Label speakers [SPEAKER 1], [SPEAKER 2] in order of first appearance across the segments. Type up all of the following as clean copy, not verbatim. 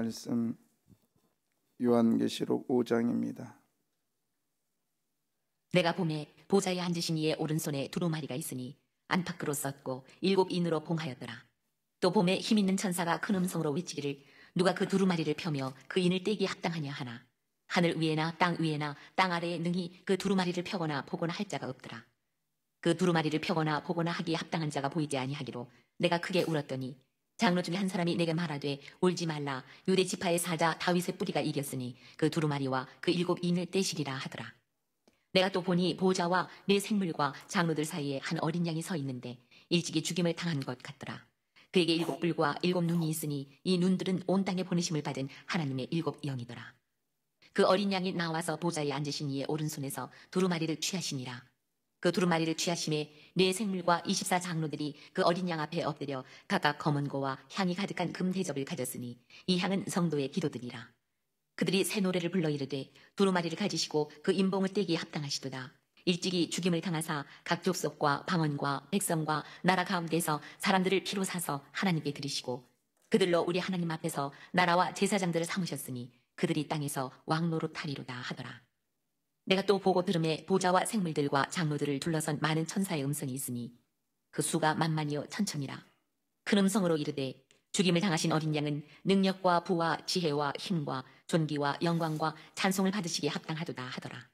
[SPEAKER 1] 말씀 요한계시록 5장입니다.
[SPEAKER 2] 내가 봄에 보좌에 앉으신 이의 오른손에 두루마리가 있으니 안팎으로 썼고 7 인으로 봉하였더라. 또 봄에 힘있는 천사가 큰 음성으로 외치기를 누가 그 두루마리를 펴며 그 인을 떼기에 합당하냐 하나 하늘 위에나 땅 위에나 땅 아래에 능히 그 두루마리를 펴거나 보거나 할 자가 없더라. 그 두루마리를 펴거나 보거나 하기에 합당한 자가 보이지 아니하기로 내가 크게 울었더니 장로 중에 한 사람이 내게 말하되 울지 말라 유대 지파의 사자 다윗의 뿌리가 이겼으니 그 두루마리와 그 7 인을 떼시리라 하더라. 내가 또 보니 보좌와 네 생물과 장로들 사이에 한 어린 양이 서 있는데 일찍이 죽임을 당한 것 같더라. 그에게 7 뿔과 7 눈이 있으니 이 눈들은 온 땅에 보내심을 받은 하나님의 7 영이더라. 그 어린 양이 나와서 보좌에 앉으신 이의 오른손에서 두루마리를 취하시니라. 그 두루마리를 취하심에 네 생물과 24 장로들이 그 어린 양 앞에 엎드려 각각 검은 고와 향이 가득한 금 대접을 가졌으니 이 향은 성도의 기도들이라. 그들이 새 노래를 불러 이르되 두루마리를 가지시고 그 인봉을 떼기에 합당하시도다. 일찍이 죽임을 당하사 각 족속과 방언과 백성과 나라 가운데서 사람들을 피로 사서 하나님께 드리시고 그들로 우리 하나님 앞에서 나라와 제사장들을 삼으셨으니 그들이 땅에서 왕노릇하리로다 하더라. 내가 또 보고 들음에 보좌와 생물들과 장로들을 둘러선 많은 천사의 음성이 있으니 그 수가 만만이요 천천이라. 큰 음성으로 이르되 죽임을 당하신 어린 양은 능력과 부와 지혜와 힘과 존귀와 영광과 찬송을 받으시기에 합당하도다 하더라.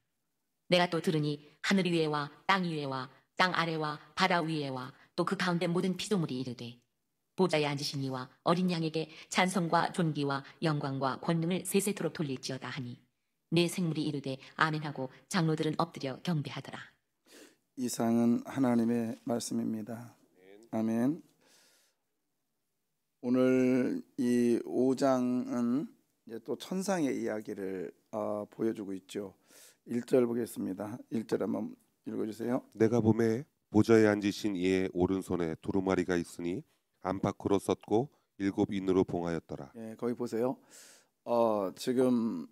[SPEAKER 2] 내가 또 들으니 하늘 위에와 땅 위에와 땅 아래와 바다 위에와 또 그 가운데 모든 피조물이 이르되 보좌에 앉으신 이와 어린 양에게 찬송과 존귀와 영광과 권능을 세세토록 돌릴지어다 하니 네 생물이 이르되 아멘하고 장로들은 엎드려 경배하더라.
[SPEAKER 1] 이상은 하나님의 말씀입니다. 아멘. 오늘 이 5장은 이제 또 천상의 이야기를 보여주고 있죠. 1절 보겠습니다. 1절 한번 읽어주세요.
[SPEAKER 3] 내가 봄에 보좌에 앉으신 이의 오른손에 두루마리가 있으니 안팎으로 썼고 7 인으로 봉하였더라.
[SPEAKER 1] 예, 거기 보세요. 지금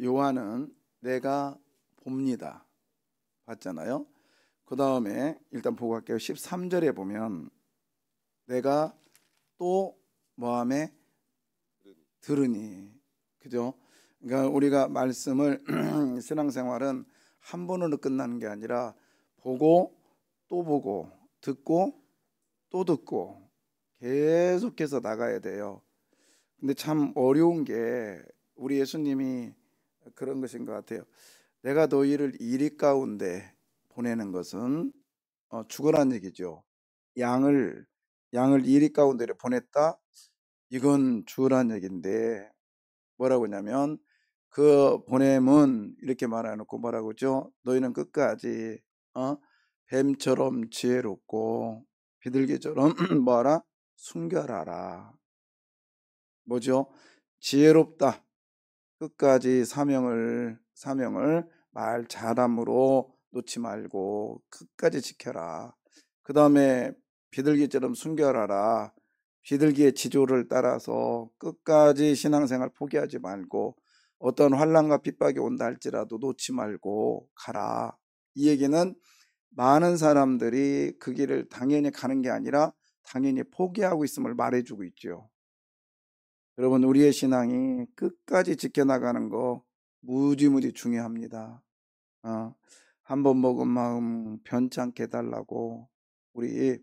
[SPEAKER 1] 요한은 내가 봅니다 봤잖아요. 그 다음에 일단 보고 갈게요. 13절에 보면 내가 또 뭐하매 들으니, 그죠? 그러니까 우리가 말씀을 신앙생활은 한 번으로 끝나는 게 아니라 보고 또 보고 듣고 또 듣고 계속해서 나가야 돼요. 근데 참 어려운 게 우리 예수님이 그런 것인 것 같아요. 내가 너희를 이리 가운데 보내는 것은 죽으란 얘기죠. 양을 이리 가운데 보냈다, 이건 죽으란 얘기인데 뭐라고 하냐면 그 보냄은 이렇게 말해놓고 뭐라고 하죠? 너희는 끝까지 뱀처럼 지혜롭고 비둘기처럼 뭐하라? 순결하라. 뭐죠? 지혜롭다. 끝까지 사명을 말 잘함으로 놓지 말고 끝까지 지켜라. 그 다음에 비둘기처럼 순결하라. 비둘기의 지조를 따라서 끝까지 신앙생활 포기하지 말고 어떤 환난과 핍박이 온다 할지라도 놓지 말고 가라. 이 얘기는 많은 사람들이 그 길을 당연히 가는 게 아니라 당연히 포기하고 있음을 말해주고 있죠. 여러분, 우리의 신앙이 끝까지 지켜나가는 거 무지무지 중요합니다. 한번 먹은 마음 변찮게 해달라고 우리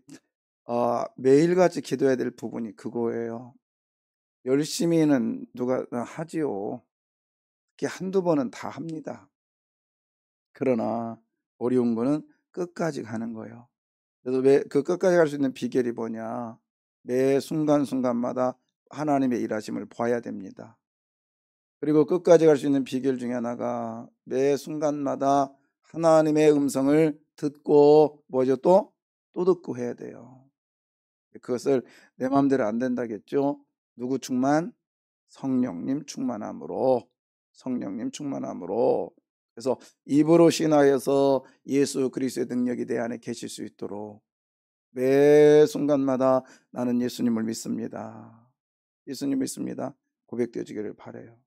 [SPEAKER 1] 매일같이 기도해야 될 부분이 그거예요. 열심히는 누가 하지요. 특히 한두 번은 다 합니다. 그러나 어려운 거는 끝까지 가는 거예요. 그래서 그 끝까지 갈 수 있는 비결이 뭐냐? 매 순간순간마다 하나님의 일하심을 봐야 됩니다. 그리고 끝까지 갈 수 있는 비결 중에 하나가 매 순간마다 하나님의 음성을 듣고 뭐죠? 또 듣고 해야 돼요. 그것을 내 마음대로 안 된다겠죠? 누구 충만? 성령님 충만함으로. 그래서 입으로 신하여서 예수 그리스도의 능력이 내 안에 계실 수 있도록 매 순간마다 나는 예수님을 믿습니다. 예수님 믿습니다. 고백되어지기를 바라요.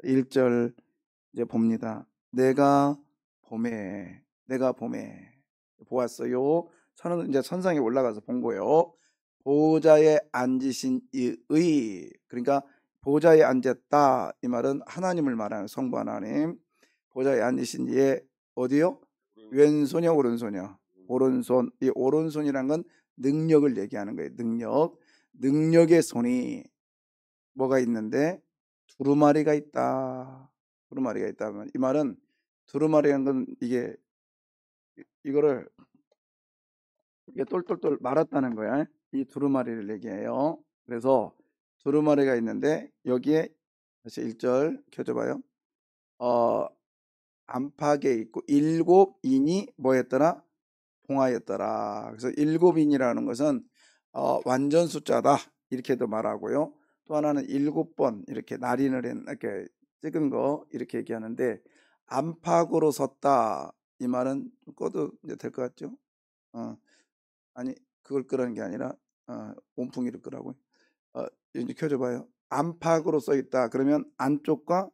[SPEAKER 1] 1절 이제 봅니다. 내가 봄에 보았어요. 저는 이제 선상에 올라가서 본 거예요. 보좌에 앉으신 이의, 그러니까 보좌에 앉았다 이 말은 하나님을 말하는 성부 하나님. 보좌에 앉으신 이의 어디요? 왼손이요 오른손이요? 오른손. 이 오른손이란 건 능력을 얘기하는 거예요. 능력의 손이 뭐가 있는데 두루마리가 있다. 두루마리가 있다면 이 말은 두루마리라는 건 이거를 이게 똘똘똘 말았다는 거야. 이 두루마리를 얘기해요. 그래서 두루마리가 있는데 여기에 다시 1절 켜줘봐요. 안팎에 있고 7인이 뭐 했더라? 봉하였더라. 그래서 7인이라는 것은 완전 숫자다 이렇게도 말하고요. 또 하나는 7번 이렇게 날인을 이렇게 찍은 거 이렇게 얘기하는데 안팎으로 섰다 이 말은 꺼도 이제 될 것 같죠? 아니 그걸 끄라는 게 아니라 온풍기를 끄라고요. 이제 켜줘봐요. 안팎으로 써 있다. 그러면 안쪽과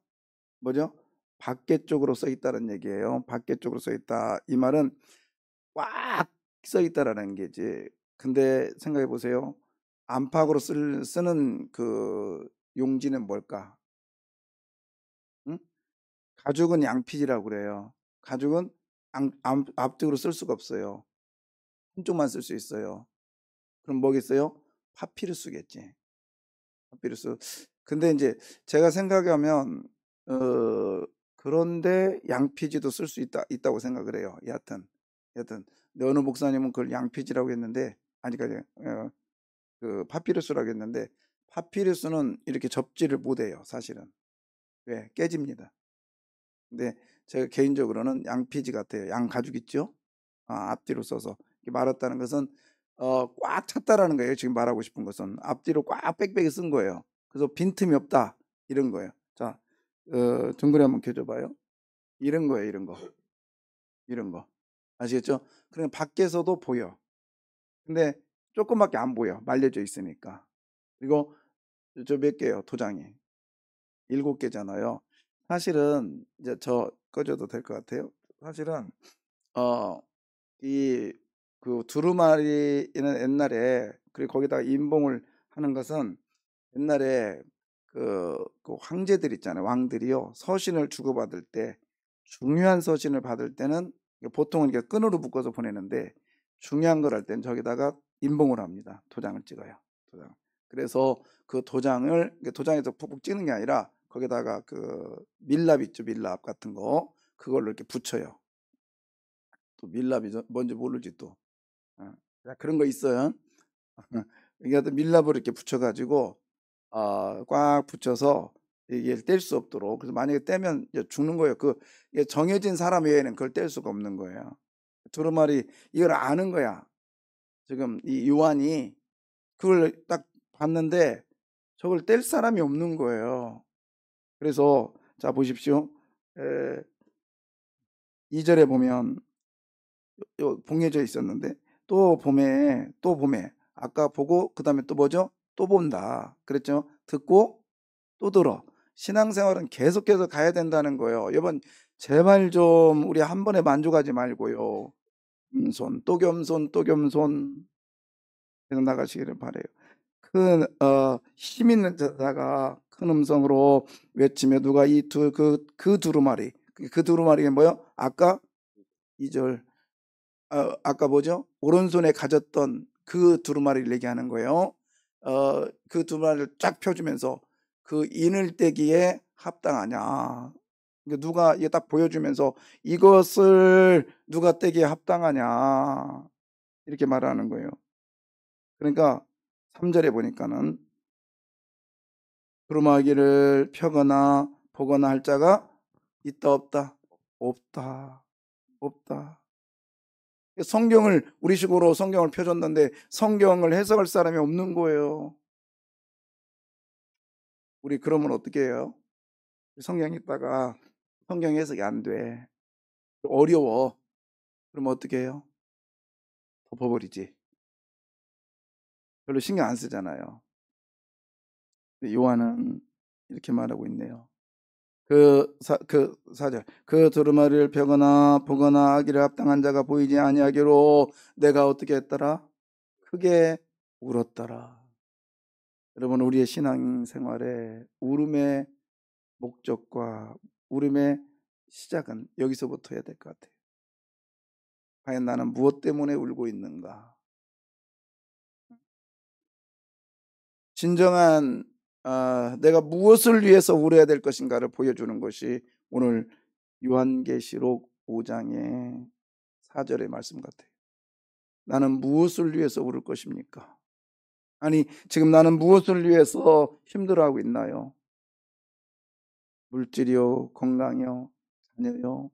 [SPEAKER 1] 뭐죠? 밖에 쪽으로 써 있다는 얘기예요. 밖에 쪽으로 써 있다. 이 말은 꽉 써 있다라는 게지. 근데 생각해 보세요. 안팎으로 쓰는 그 용지는 뭘까? 응? 가죽은 양피지라고 그래요. 가죽은 앞쪽으로 쓸 수가 없어요. 한쪽만 쓸 수 있어요. 그럼 뭐겠어요? 파피루스겠지. 파피루스. 근데 이제 제가 생각하면 그런데 양피지도 쓸 수 있다고 생각을 해요. 여하튼 어느 목사님은 그걸 양피지라고 했는데 아니까지 그 파피루스라고 했는데 파피루스는 이렇게 접지를 못해요. 사실은. 왜? 깨집니다. 근데 제가 개인적으로는 양피지 같아요. 양가죽 있죠? 앞뒤로 써서 말았다는 것은 꽉 찼다라는 거예요. 지금 말하고 싶은 것은 앞뒤로 꽉 빽빽이 쓴 거예요. 그래서 빈틈이 없다 이런 거예요. 자, 둥그레 한번 켜줘봐요. 이런 거예요. 이런 거 아시겠죠? 그러니까 밖에서도 보여. 근데 조금밖에 안 보여. 말려져 있으니까. 그리고 저 몇 개예요? 도장이 7개잖아요. 사실은 이제 저 꺼줘도 될 것 같아요. 사실은 이 그 두루마리는 옛날에 그리고 거기다가 인봉을 하는 것은 옛날에 그 황제들 있잖아요. 왕들이요. 서신을 주고받을 때 중요한 서신을 받을 때는 보통은 이게 끈으로 묶어서 보내는데 중요한 걸 할 때는 저기다가 인봉을 합니다. 도장을 찍어요. 도장. 그래서 그 도장에서 푹푹 찍는 게 아니라 거기다가 그 밀랍 있죠. 밀랍 같은 거 그걸로 이렇게 붙여요. 또 밀랍이 뭔지 모르지 또. 그런 거 있어요. 이게 밀랍을 이렇게 붙여가지고 꽉 붙여서 이게 뗄 수 없도록. 그래서 만약에 떼면 이제 죽는 거예요. 이게 정해진 사람 외에는 그걸 뗄 수가 없는 거예요. 두루마리 이걸 아는 거야. 지금 이 요한이 그걸 딱 봤는데 저걸 뗄 사람이 없는 거예요. 그래서 자 보십시오. 2절에 보면 봉해져 있었는데 또 봄에 아까 보고 그 다음에 또 뭐죠? 또 본다 그랬죠? 듣고 또 들어. 신앙생활은 계속해서 가야 된다는 거예요. 여러분 제발 좀 우리 한 번에 만족하지 말고요. 또 겸손 계속 나가시기를 바래요. 힘 있는 자가 큰 음성으로 외치며 누가 그 두루마리 그 두루마리가 뭐요? 아까 2절 아까 뭐죠? 오른손에 가졌던 그 두루마리를 얘기하는 거예요. 그 두루마리를 쫙 펴주면서 그 인을 떼기에 합당하냐. 누가 이게 딱 보여주면서 이것을 누가 떼기에 합당하냐. 이렇게 말하는 거예요. 그러니까 3절에 보니까는 두루마기를 펴거나 보거나 할 자가 있다 없다? 없다. 성경을 우리식으로 성경을 펴줬는데 성경을 해석할 사람이 없는 거예요. 우리 그러면 어떻게 해요? 성경 읽다가 성경 해석이 안 돼. 어려워. 그러면 어떻게 해요? 덮어버리지. 별로 신경 안 쓰잖아요. 요한은 이렇게 말하고 있네요. 그 4절 그 두루마리를 펴거나 보거나 하기를 합당한 자가 보이지 아니하기로 내가 어떻게 했더라? 크게 울었더라. 여러분, 우리의 신앙생활에 울음의 목적과 울음의 시작은 여기서부터 해야 될 것 같아요. 과연 나는 무엇 때문에 울고 있는가? 진정한 내가 무엇을 위해서 울어야 될 것인가를 보여주는 것이 오늘 요한계시록 5장의 4절의 말씀 같아요. 나는 무엇을 위해서 울을 것입니까? 아니, 지금 나는 무엇을 위해서 힘들어하고 있나요? 물질이요, 건강이요, 자녀요,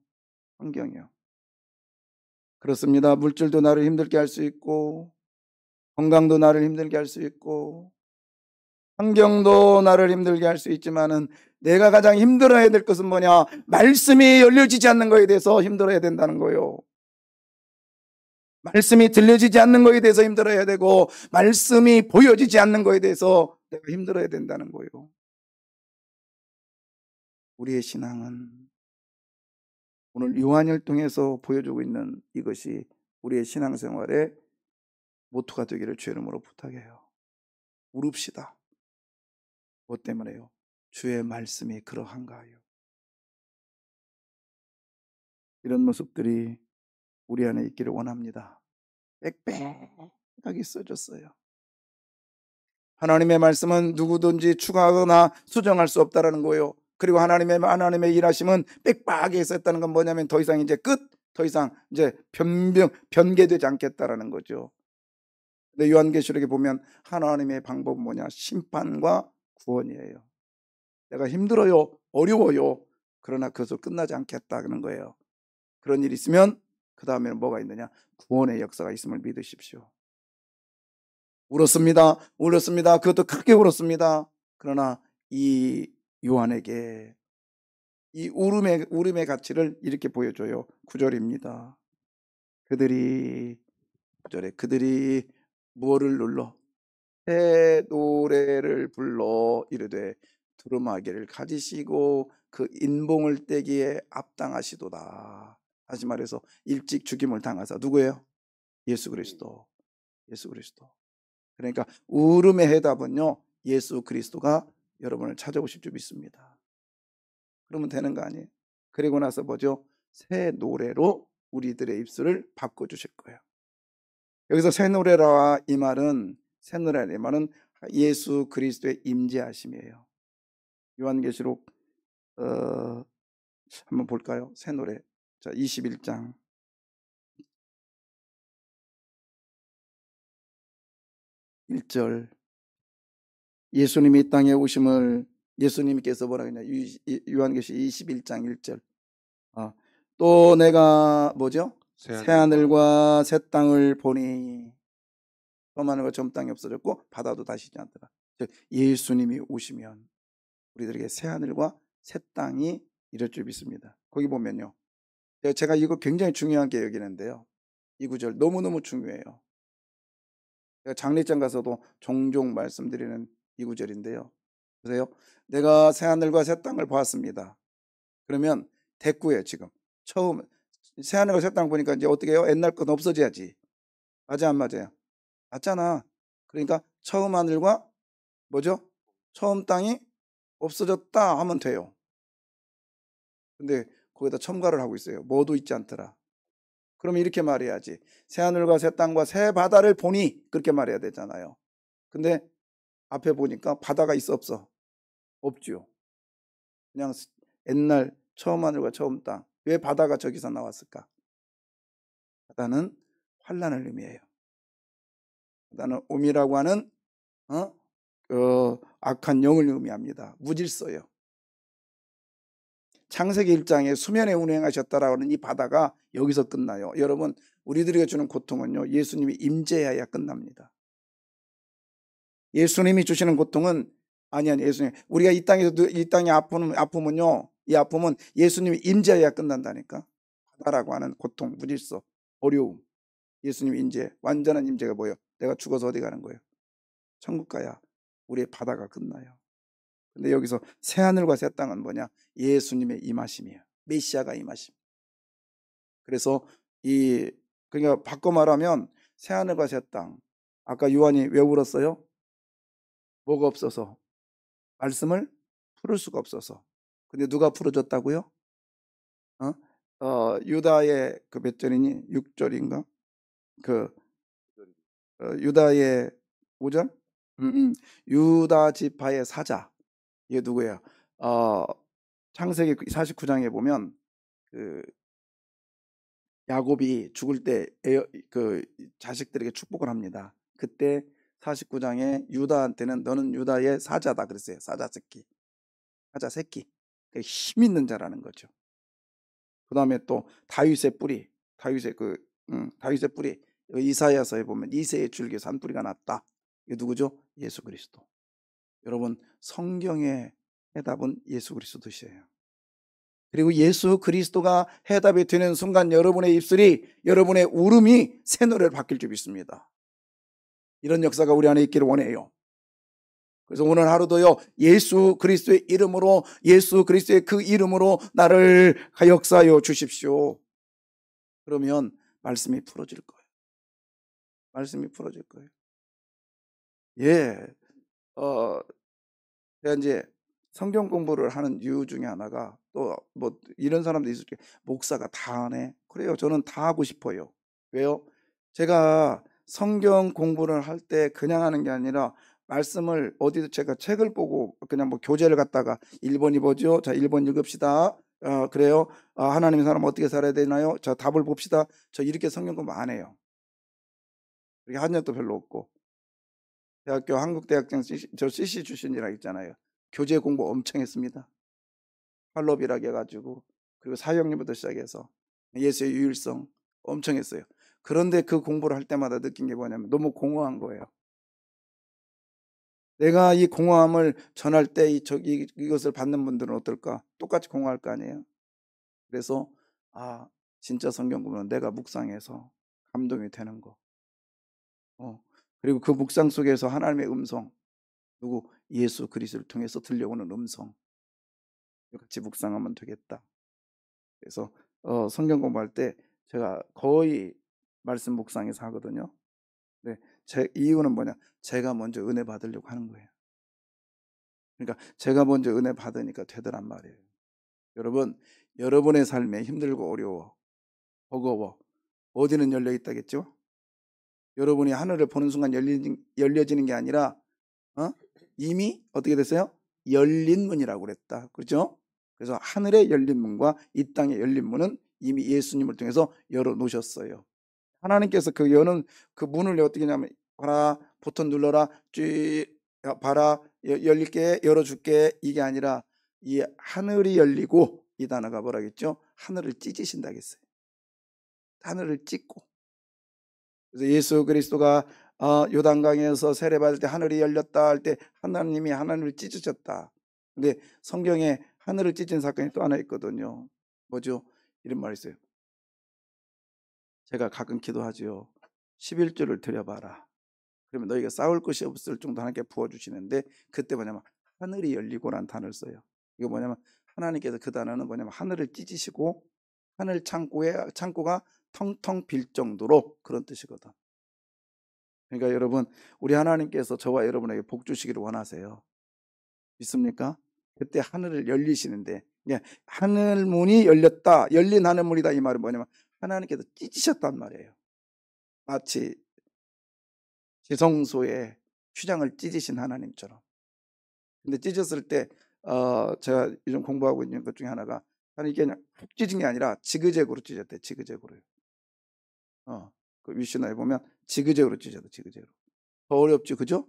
[SPEAKER 1] 환경이요. 그렇습니다. 물질도 나를 힘들게 할 수 있고, 건강도 나를 힘들게 할 수 있고, 환경도 나를 힘들게 할 수 있지만은 내가 가장 힘들어야 될 것은 뭐냐? 말씀이 열려지지 않는 것에 대해서 힘들어야 된다는 거예요. 말씀이 들려지지 않는 것에 대해서 힘들어야 되고, 말씀이 보여지지 않는 것에 대해서 내가 힘들어야 된다는 거예요. 우리의 신앙은 오늘 요한을 통해서 보여주고 있는 이것이 우리의 신앙생활의 모토가 되기를 주의 이름으로 부탁해요. 울읍시다. 무엇 때문에요? 주의 말씀이 그러한가요? 이런 모습들이 우리 안에 있기를 원합니다. 빽빽하게 써졌어요. 하나님의 말씀은 누구든지 추가하거나 수정할 수 없다라는 거예요. 그리고 하나님의 일하심은 빽빽하게 썼다는 건 뭐냐면 더 이상 이제 끝, 더 이상 이제 변개되지 않겠다라는 거죠. 근데 요한계시록에 보면 하나님의 방법은 뭐냐? 심판과 구원이에요. 내가 힘들어요, 어려워요. 그러나 그것으로 끝나지 않겠다는 거예요. 그런 일이 있으면 그 다음에는 뭐가 있느냐? 구원의 역사가 있음을 믿으십시오. 울었습니다. 그것도 크게 울었습니다. 그러나 이 요한에게 이 울음의 가치를 이렇게 보여줘요. 9절입니다. 그들이 무엇을 눌러? 새 노래를 불러 이르되 두루마기를 가지시고 그 인봉을 떼기에 합당하시도다. 다시 말해서 일찍 죽임을 당하사. 누구예요? 예수 그리스도. 그러니까 울음의 해답은요, 예수 그리스도가 여러분을 찾아오실 줄 믿습니다. 그러면 되는 거 아니에요? 그리고 나서 뭐죠? 새 노래로 우리들의 입술을 바꿔주실 거예요. 여기서 새 노래라 이 말은 예수 그리스도의 임재하심이에요. 요한계시록 한번 볼까요? 새 노래. 자, 21장 1절. 예수님이 이 땅에 오심을 예수님께서 뭐라 그러냐? 요한계시 21장 1절. 또 내가 뭐죠? 새 하늘과 새 땅을 보니 처음 하늘과 처음 땅이 없어졌고 바다도 다시 있지 않더라. 예수님이 오시면 우리들에게 새 하늘과 새 땅이 이럴 줄 믿습니다. 거기 보면요, 제가 이거 굉장히 중요하게 여기는데요, 이 구절 너무너무 중요해요. 제가 장례장 가서도 종종 말씀드리는 이 구절인데요. 보세요. 내가 새 하늘과 새 땅을 보았습니다. 그러면 됐고요. 지금 처음 새 하늘과 새 땅 보니까 이제 어떻게 해요? 옛날 건 없어져야지. 맞아, 안 맞아요? 맞잖아. 그러니까 처음 하늘과 뭐죠? 처음 땅이 없어졌다 하면 돼요. 근데 거기다 첨가를 하고 있어요. 뭐도 있지 않더라. 그러면 이렇게 말해야지. 새 하늘과 새 땅과 새 바다를 보니, 그렇게 말해야 되잖아요. 근데 앞에 보니까 바다가 있어 없어? 없죠. 그냥 옛날 처음 하늘과 처음 땅. 왜 바다가 저기서 나왔을까? 바다는 환난을 의미해요. 바다는 오미라고 하는 악한 영을 의미합니다. 무질서요. 창세기 1장에 수면에 운행하셨다라고 하는 이 바다가 여기서 끝나요. 여러분, 우리들에게 주는 고통은요, 예수님이 임재해야 끝납니다. 예수님이 주시는 고통은 예수님, 우리가 이 땅의 아픔은요, 이 아픔은 예수님이 임재해야 끝난다니까. 바다라고 하는 고통, 무질서, 어려움, 예수님 임재, 완전한 임재가 뭐예요? 내가 죽어서 어디 가는 거예요? 천국 가야 우리의 바다가 끝나요. 근데 여기서 새 하늘과 새 땅은 뭐냐? 예수님의 임하심이에요. 메시아가 임하심. 그래서 그러니까 바꿔 말하면 새 하늘과 새 땅, 아까 요한이 왜 울었어요? 뭐가 없어서? 말씀을 풀을 수가 없어서. 근데 누가 풀어줬다고요? 유다의 그 몇 절이니? 6절인가? 그 유다의 5절? 유다 지파의 사자. 이게 누구예요? 창세기 49장에 보면 그 야곱이 죽을 때 그 자식들에게 축복을 합니다. 그때 49장에 유다한테는 너는 유다의 사자다 그랬어요. 사자 새끼. 사자 새끼. 힘 있는 자라는 거죠. 그 다음에 또 다윗의 뿌리. 다윗의 뿌리. 이사야서에 보면 이새의 줄기 산뿌리가 났다. 이게 누구죠? 예수 그리스도. 여러분, 성경의 해답은 예수 그리스도시에요. 그리고 예수 그리스도가 해답이 되는 순간 여러분의 입술이, 여러분의 울음이 새 노래를 바뀔 줄 믿습니다. 이런 역사가 우리 안에 있기를 원해요. 그래서 오늘 하루도요, 예수 그리스도의 이름으로, 예수 그리스도의 그 이름으로 나를 역사하여 주십시오. 그러면 말씀이 풀어질 거예요. 말씀이 풀어질 거예요. 예. 제가 이제 성경 공부를 하는 이유 중에 하나가, 또 뭐 이런 사람도 있을 게, 목사가 다 하네. 그래요. 저는 다 하고 싶어요. 왜요? 제가 성경 공부를 할 때 그냥 하는 게 아니라, 말씀을 어디서 제가 책을 보고 그냥 뭐 교재를 갖다가 1번 2번이죠. 자, 1번 읽읍시다. 그래요. 하나님의 사람 어떻게 살아야 되나요? 자, 답을 봅시다. 저 이렇게 성경 공부 안 해요. 그렇게 한 적도 별로 없고. 대학교 한국대학생 저 CC 출신이라 있잖아요. 교재 공부 엄청 했습니다. 팔로비라게 해가지고, 그리고 사형리부터 시작해서 예수의 유일성 엄청 했어요. 그런데 그 공부를 할 때마다 느낀 게 뭐냐면 너무 공허한 거예요. 내가 이 공허함을 전할 때 이것을 받는 분들은 어떨까? 똑같이 공허할 거 아니에요. 그래서 진짜 성경 공부는 내가 묵상해서 감동이 되는 거. 그리고 그 묵상 속에서 하나님의 음성, 누구? 예수 그리스도를 통해서 들려오는 음성, 같이 묵상하면 되겠다. 그래서 성경 공부할 때 제가 거의 말씀 묵상해서 하거든요. 네, 제 이유는 뭐냐? 제가 먼저 은혜 받으려고 하는 거예요. 그러니까 제가 먼저 은혜 받으니까 되더란 말이에요. 여러분, 여러분의 삶에 힘들고 어려워, 버거워, 어디는 열려 있다겠죠? 여러분이 하늘을 보는 순간 열려지는 게 아니라 이미 어떻게 됐어요? 열린 문이라고 그랬다. 그렇죠? 그래서 하늘의 열린 문과 이 땅의 열린 문은 이미 예수님을 통해서 열어놓으셨어요. 하나님께서 그 여는 그 문을 어떻게 하냐면, 봐라, 버튼 눌러라, 봐라, 열릴게, 열어줄게, 이게 아니라 이 하늘이 열리고, 이 단어가 뭐라겠죠? 하늘을 찢으신다겠어요. 하늘을 찢고. 그래서 예수 그리스도가 요단강에서 세례받을 때 하늘이 열렸다 할 때 하나님이 하늘을 찢으셨다. 근데 성경에 하늘을 찢은 사건이 또 하나 있거든요. 뭐죠? 이런 말이 있어요. 제가 가끔 기도하죠. 11조를 드려봐라. 그러면 너희가 싸울 것이 없을 정도 하나님께 부어주시는데, 그때 뭐냐면 하늘이 열리고라는 단어를 써요. 이거 뭐냐면 하나님께서, 그 단어는 뭐냐면 하늘을 찢으시고 하늘 창고가 텅텅 빌 정도로, 그런 뜻이거든. 그러니까 여러분, 우리 하나님께서 저와 여러분에게 복 주시기를 원하세요. 믿습니까? 그때 하늘을 열리시는데, 하늘 문이 열렸다, 열린 하늘 문이다, 이 말은 뭐냐면 하나님께서 찢으셨단 말이에요. 마치 지성소의 휴장을 찢으신 하나님처럼. 근데 찢었을 때 제가 요즘 공부하고 있는 것 중에 하나가, 이게 그냥 훅 찢은 게 아니라 지그재그로 찢었대. 지그재그로요. 그 위시나에 보면 지그재그로 찢어도, 지그재그로. 더 어렵지, 그죠?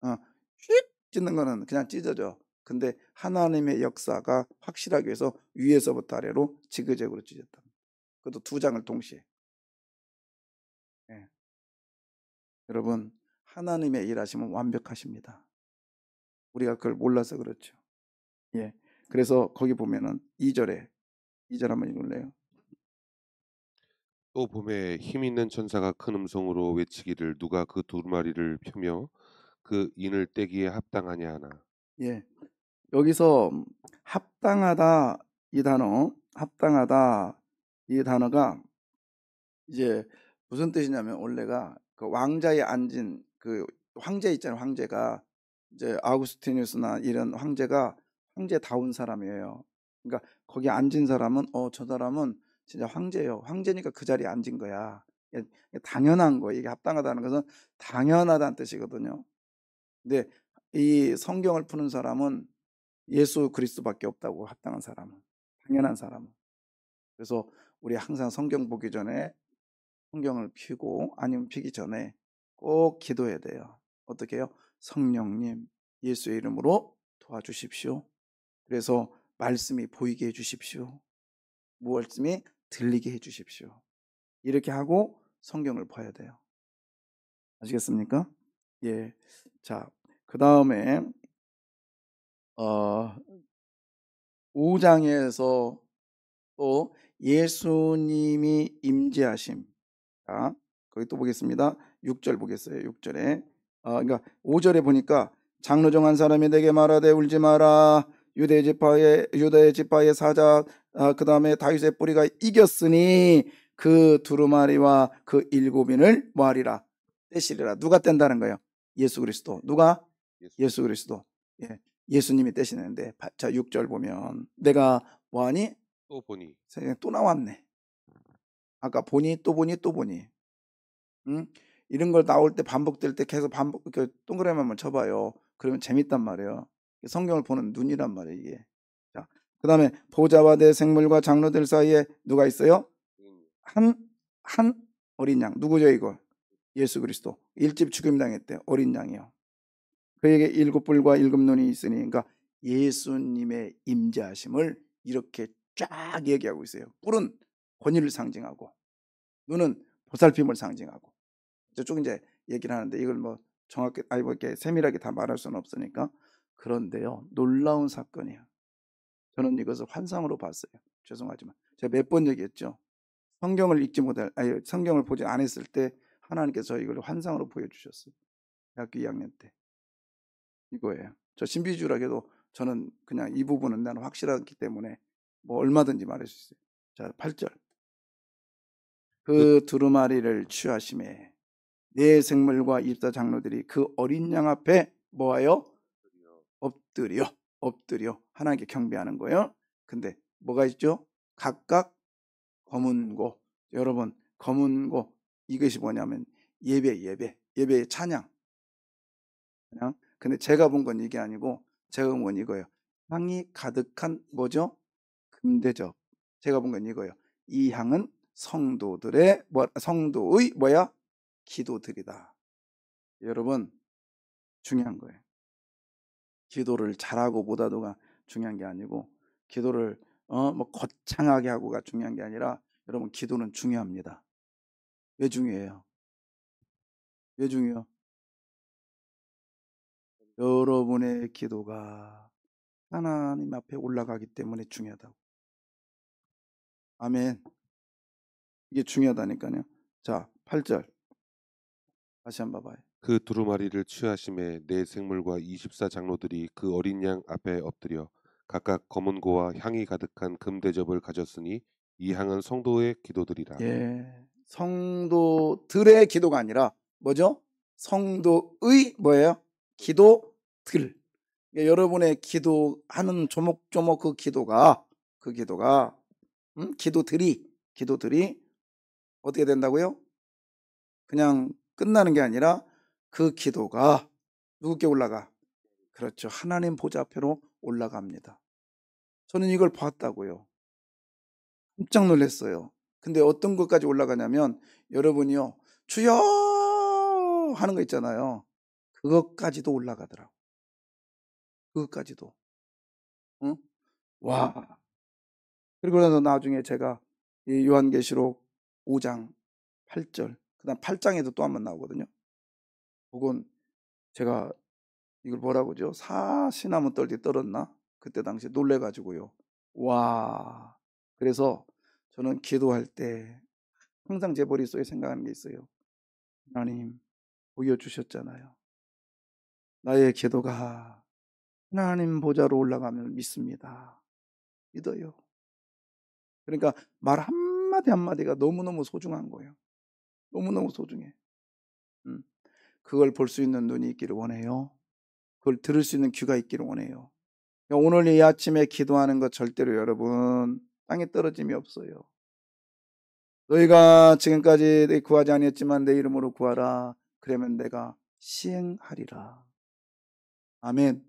[SPEAKER 1] 휙 찢는 거는 그냥 찢어져. 근데 하나님의 역사가 확실하기 위해서 위에서부터 아래로 지그재그로 찢었다. 그것도 2장을 동시에. 네. 여러분, 하나님의 일하시면 완벽하십니다. 우리가 그걸 몰라서 그렇죠. 예. 그래서 거기 보면은 2절 한번 읽을래요?
[SPEAKER 3] 또 봄에 힘 있는 천사가 큰 음성으로 외치기를 누가 그 두루마리를 펴며 그 인을 떼기에 합당하냐 하나.
[SPEAKER 1] 예. 여기서 합당하다, 이 합당하다, 이 단어가 이제 무슨 뜻이냐면, 원래가 그 왕자에 앉은 그 황제 있잖아요. 황제가 이제 아우구스티누스나 이런 황제가 황제다운 사람이에요. 그러니까 거기 앉은 사람은 저 사람은 진짜 황제예요. 황제니까 그 자리에 앉은 거야. 이게 당연한 거예요. 이게 합당하다는 것은 당연하다는 뜻이거든요. 근데 이 성경을 푸는 사람은 예수 그리스도밖에 없다고. 합당한 사람은, 당연한 사람은. 그래서 우리 항상 성경 보기 전에, 성경을 피고 아니면 피기 전에 꼭 기도해야 돼요. 어떻게 해요? 성령님, 예수의 이름으로 도와주십시오. 그래서 말씀이 보이게 해주십시오. 말씀이 들리게 해주십시오. 이렇게 하고 성경을 봐야 돼요. 아시겠습니까? 예. 자, 그 다음에 5장에서 또 예수님이 임재하심. 자, 거기 또 보겠습니다. 6절 보겠어요. 6절에. 그러니까 5절에 보니까 장로 중 한 사람이 내게 말하되 울지 마라. 유대 지파의 사자, 그 다음에 다윗의 뿌리가 이겼으니 그 두루마리와 그 일곱인을 뭐하리라? 떼시리라. 누가 뗀다는 거예요? 예수 그리스도. 누가? 예수 그리스도. 예, 예수님이 떼시는데. 자, 6절 보면 내가 뭐하니?
[SPEAKER 3] 또 보니
[SPEAKER 1] 또 나왔네. 아까 보니 또 보니 또 보니. 이런 걸 나올 때 반복될 때 계속 동그라미 한번 쳐봐요. 그러면 재밌단 말이에요. 성경을 보는 눈이란 말이에요, 이게. 자, 그 다음에 보좌와 내 생물과 장로들 사이에 누가 있어요? 한 어린 양. 누구죠 이거? 예수 그리스도. 일집 죽임당했대. 어린 양이요. 그에게 일곱 뿔과 일곱 눈이 있으니, 그러니까 예수님의 임재하심을 이렇게 쫙 얘기하고 있어요. 뿔은 권위를 상징하고, 눈은 보살핌을 상징하고. 쭉 이제 얘기를 하는데 이걸 뭐 정확히 이렇게 세밀하게 다 말할 수는 없으니까. 그런데요, 놀라운 사건이에요. 저는 이것을 환상으로 봤어요. 죄송하지만 제가 몇 번 얘기했죠. 성경을 보지 않았을 때 하나님께서 이걸 환상으로 보여주셨어요. 대학교 2학년 때. 이거예요. 저 신비주의라 해도 저는 그냥 이 부분은 나는 확실하기 때문에 뭐 얼마든지 말할 수 있어요. 자, 8절. 그 두루마리를 취하심에 네 생물과 입사 장로들이 그 어린 양 앞에 뭐하여? 엎드려 하나님께 경배하는 거예요. 근데 뭐가 있죠? 각각 검은 고. 여러분, 검은 고, 이것이 뭐냐면 예배의 찬양. 그냥. 근데 제가 본 건 이게 아니고, 제가 본 건 이거예요. 향이 가득한 뭐죠? 금대접. 제가 본 건 이거예요. 이 향은 성도의 뭐야? 기도들이다. 여러분, 중요한 거예요. 기도를 잘하고 못하고가 중요한 게 아니고, 기도를 뭐 거창하게 하고가 중요한 게 아니라, 여러분, 기도는 중요합니다. 왜 중요해요? 왜 중요해요? 여러분의 기도가 하나님 앞에 올라가기 때문에 중요하다고. 아멘. 이게 중요하다니까요. 자, 8절 다시 한번 봐봐요.
[SPEAKER 3] 그 두루마리를 취하심에 네 생물과 24 장로들이 그 어린 양 앞에 엎드려 각각 검은 고와 향이 가득한 금대접을 가졌으니 이 향은 성도의 기도들이라.
[SPEAKER 1] 예, 성도들의 기도가 아니라 뭐죠? 성도의 뭐예요? 기도들. 여러분의 기도하는 조목조목 그 기도가 기도들이 어떻게 된다고요? 그냥 끝나는 게 아니라 그 기도가 누구께 올라가? 그렇죠. 하나님 보좌 앞으로 올라갑니다. 저는 이걸 봤다고요. 깜짝 놀랐어요. 근데 어떤 것까지 올라가냐면, 여러분이요, 주여 하는 거 있잖아요. 그것까지도 올라가더라고. 그것까지도. 응? 와. 그리고 나서 나중에 제가 이 요한계시록 5장 8절, 그 다음 8장에도 또 한 번 나오거든요. 그건 제가 이걸 뭐라고 그러죠? 사시나무 떨기 떨었나? 그때 당시에 놀래가지고요. 와. 그래서 저는 기도할 때 항상 제 머릿속에 생각하는 게 있어요. 하나님 보여주셨잖아요. 나의 기도가 하나님 보좌로 올라가면 믿습니다. 믿어요. 그러니까 말 한마디 한마디가 너무너무 소중한 거예요. 너무너무 소중해. 그걸 볼 수 있는 눈이 있기를 원해요. 그걸 들을 수 있는 귀가 있기를 원해요. 오늘 이 아침에 기도하는 것 절대로 여러분 땅에 떨어짐이 없어요. 너희가 지금까지 구하지 아니했지만 내 이름으로 구하라. 그러면 내가 시행하리라. 아멘.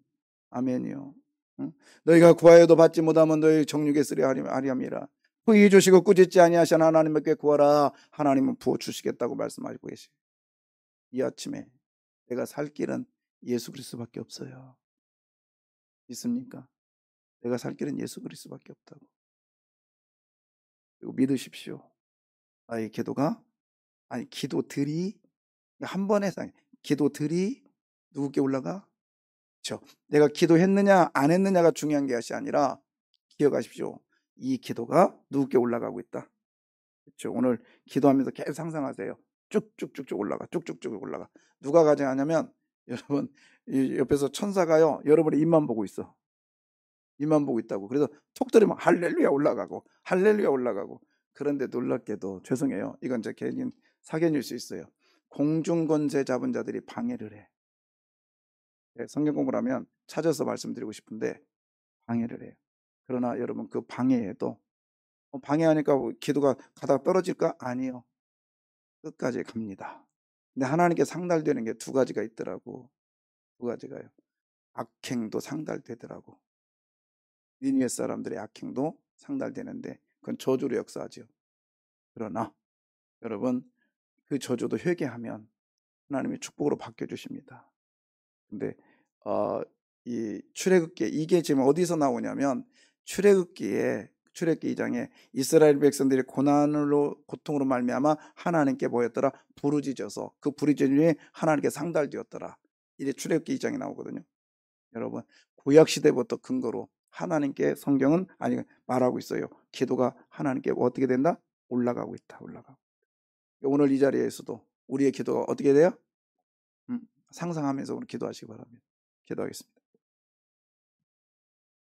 [SPEAKER 1] 아멘이요. 응? 너희가 구하여도 받지 못하면 너희 정육에 쓰려 하리함이라. 후히 주시고 꾸짖지 아니하시는 하나님께 구하라. 하나님은 부어 주시겠다고 말씀하시고 계시고, 이 아침에 내가 살 길은 예수 그리스도밖에 없어요. 믿습니까? 내가 살 길은 예수 그리스도밖에 없다고. 그리고 믿으십시오. 나의 기도가, 아니 기도들이 한 번에 기도들이 누구께 올라가? 그렇죠. 내가 기도했느냐 안 했느냐가 중요한 것이 아니라, 기억하십시오. 이 기도가 누구께 올라가고 있다. 그렇죠. 오늘 기도하면서 계속 상상하세요. 쭉쭉쭉쭉 올라가, 쭉쭉쭉 올라가. 누가 가져가냐면 여러분, 이 옆에서 천사가요, 여러분의 입만 보고 있어. 입만 보고 있다고. 그래서 톡 들으면 할렐루야 올라가고, 할렐루야 올라가고. 그런데 놀랍게도, 죄송해요, 이건 제 개인 사견일 수 있어요, 공중권세 잡은 자들이 방해를 해. 성경 공부를 하면 찾아서 말씀드리고 싶은데 방해를 해요. 그러나 여러분, 그 방해에도 방해하니까 기도가 가다가 떨어질까? 아니요. 끝까지 갑니다. 근데 하나님께 상달되는 게 두 가지가 있더라고. 두 가지가요. 악행도 상달되더라고. 니느웨 사람들의 악행도 상달되는데 그건 저주로 역사하죠. 그러나 여러분, 그 저주도 회개하면 하나님이 축복으로 바뀌어주십니다. 근데 이 출애굽기, 이게 지금 어디서 나오냐면, 출애굽기 2장에 이스라엘 백성들이 고통으로 말미암아 하나님께 뭐였더라? 부르짖어서 그 부르짖음이 하나님께 상달되었더라. 이게 출애굽기 2장에 나오거든요. 여러분, 구약 시대부터 근거로 하나님께 성경은 말하고 있어요. 기도가 하나님께 어떻게 된다? 올라가고 있다. 올라가고. 오늘 이 자리에서도 우리의 기도가 어떻게 돼요? 상상하면서 오늘 기도하시기 바랍니다. 기도하겠습니다.